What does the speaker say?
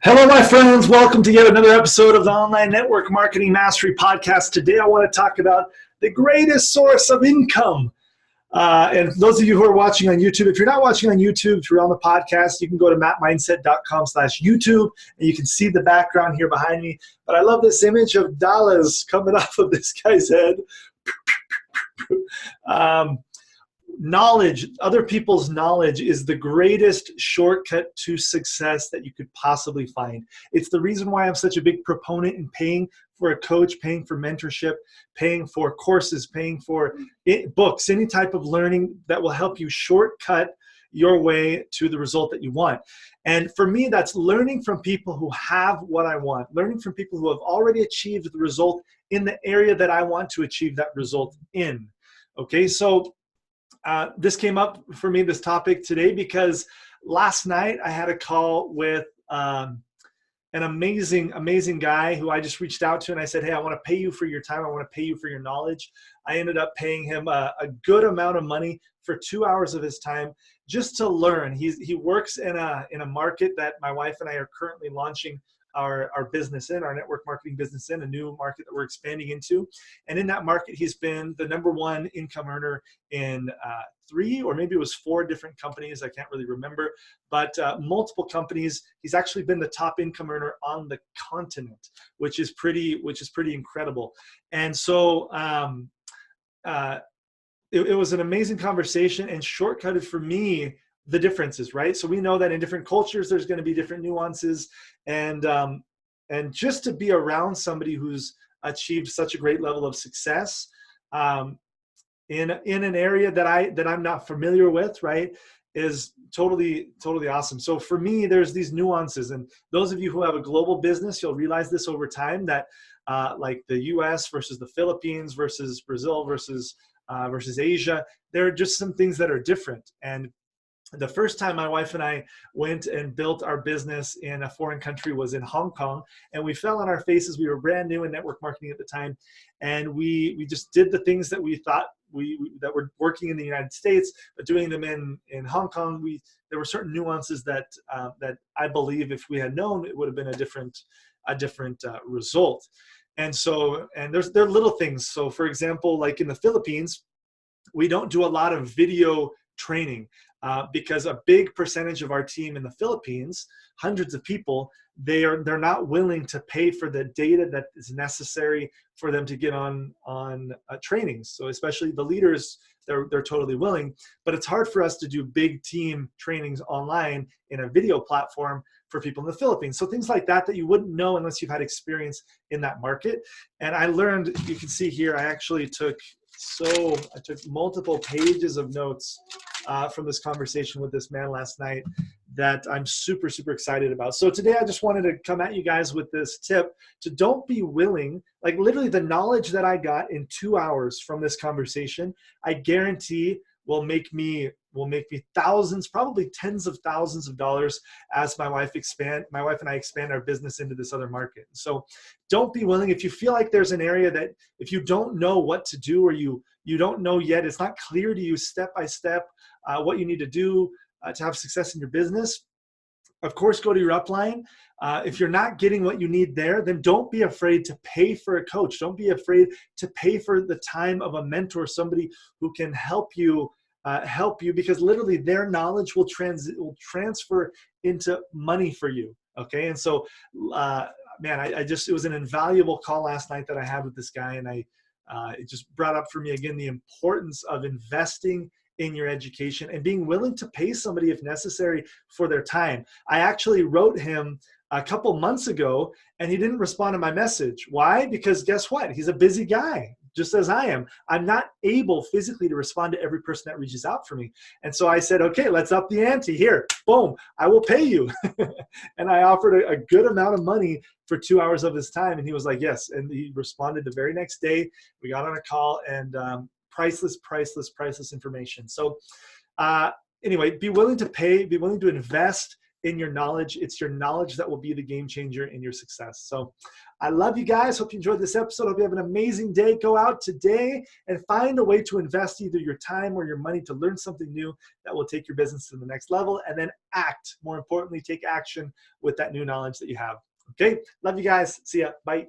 Hello, my friends. Welcome to yet another episode of the Online Network Marketing Mastery Podcast. Today, I want to talk about the greatest source of income. And those of you who are watching on YouTube, if you're not watching on YouTube, if you're on the podcast, you can go to mattmindset.com/YouTube, and you can see the background here behind me. But I love this image of dollars coming off of this guy's head. Knowledge, other people's knowledge is the greatest shortcut to success that you could possibly find. It's the reason why I'm such a big proponent in paying for a coach, paying for mentorship, paying for courses, paying for books, any type of learning that will help you shortcut your way to the result that you want. And for me, that's learning from people who have what I want, learning from people who have already achieved the result in the area that I want to achieve that result in. Okay, so this came up for me, this topic today, because last night I had a call with an amazing guy who I just reached out to, and I said, hey, I want to pay you for your time. I want to pay you for your knowledge. I ended up paying him a good amount of money for 2 hours of his time just to learn. He works in a market that my wife and I are currently launching our business in, our network marketing business in, a new market that we're expanding into. And in that market, he's been the #1 income earner in 3 or maybe it was 4 different companies. I can't really remember, but multiple companies. He's actually been the top income earner on the continent, which is pretty incredible. And so it was an amazing conversation and shortcutted for me the differences, right? So we know that in different cultures, there's going to be different nuances, and just to be around somebody who's achieved such a great level of success in an area that I'm not familiar with, right, is totally awesome. So for me, there's these nuances, and those of you who have a global business, you'll realize this over time that like the U.S. versus the Philippines versus Brazil versus Asia, there are just some things that are different. And the first time my wife and I went and built our business in a foreign country was in Hong Kong, and we fell on our faces. We were brand new in network marketing at the time, and we just did the things that we thought that were working in the United States, but doing them in Hong Kong, there were certain nuances that I believe if we had known, it would have been a different result. And so, and there are little things. So for example, like in the Philippines, we don't do a lot of video training because a big percentage of our team in the Philippines, hundreds of people, they're not willing to pay for the data that is necessary for them to get on trainings. So especially the leaders, they're totally willing, but it's hard for us to do big team trainings online in a video platform for people in the Philippines. So things like that you wouldn't know unless you've had experience in that market. And I learned, you can see here, I actually took multiple pages of notes from this conversation with this man last night that I'm super excited about. So today I just wanted to come at you guys with this tip to don't be willing, like literally the knowledge that I got in 2 hours from this conversation, I guarantee will make me thousands, probably tens of thousands of dollars as my wife and I expand our business into this other market. So don't be willing, if you feel like there's an area that if you don't know what to do, or you don't know yet, it's not clear to you step by step what you need to do to have success in your business, of course, go to your upline. If you're not getting what you need there, then don't be afraid to pay for a coach. Don't be afraid to pay for the time of a mentor, somebody who can help you, because literally their knowledge will transfer into money for you. Okay, and so, man, it was an invaluable call last night that I had with this guy, and it just brought up for me again the importance of investing in your education and being willing to pay somebody if necessary for their time. I actually wrote him a couple months ago and he didn't respond to my message. Why? Because guess what? He's a busy guy, just as I am. I'm not able physically to respond to every person that reaches out for me. And so I said, okay, let's up the ante here. Boom, I will pay you. And I offered a good amount of money for 2 hours of his time. And he was like, yes. And he responded the very next day. We got on a call, and priceless information. So anyway, be willing to pay, be willing to invest in your knowledge. It's your knowledge that will be the game changer in your success. So I love you guys. Hope you enjoyed this episode. Hope you have an amazing day. Go out today and find a way to invest either your time or your money to learn something new that will take your business to the next level, and then act. More importantly, take action with that new knowledge that you have. Okay. Love you guys. See ya. Bye.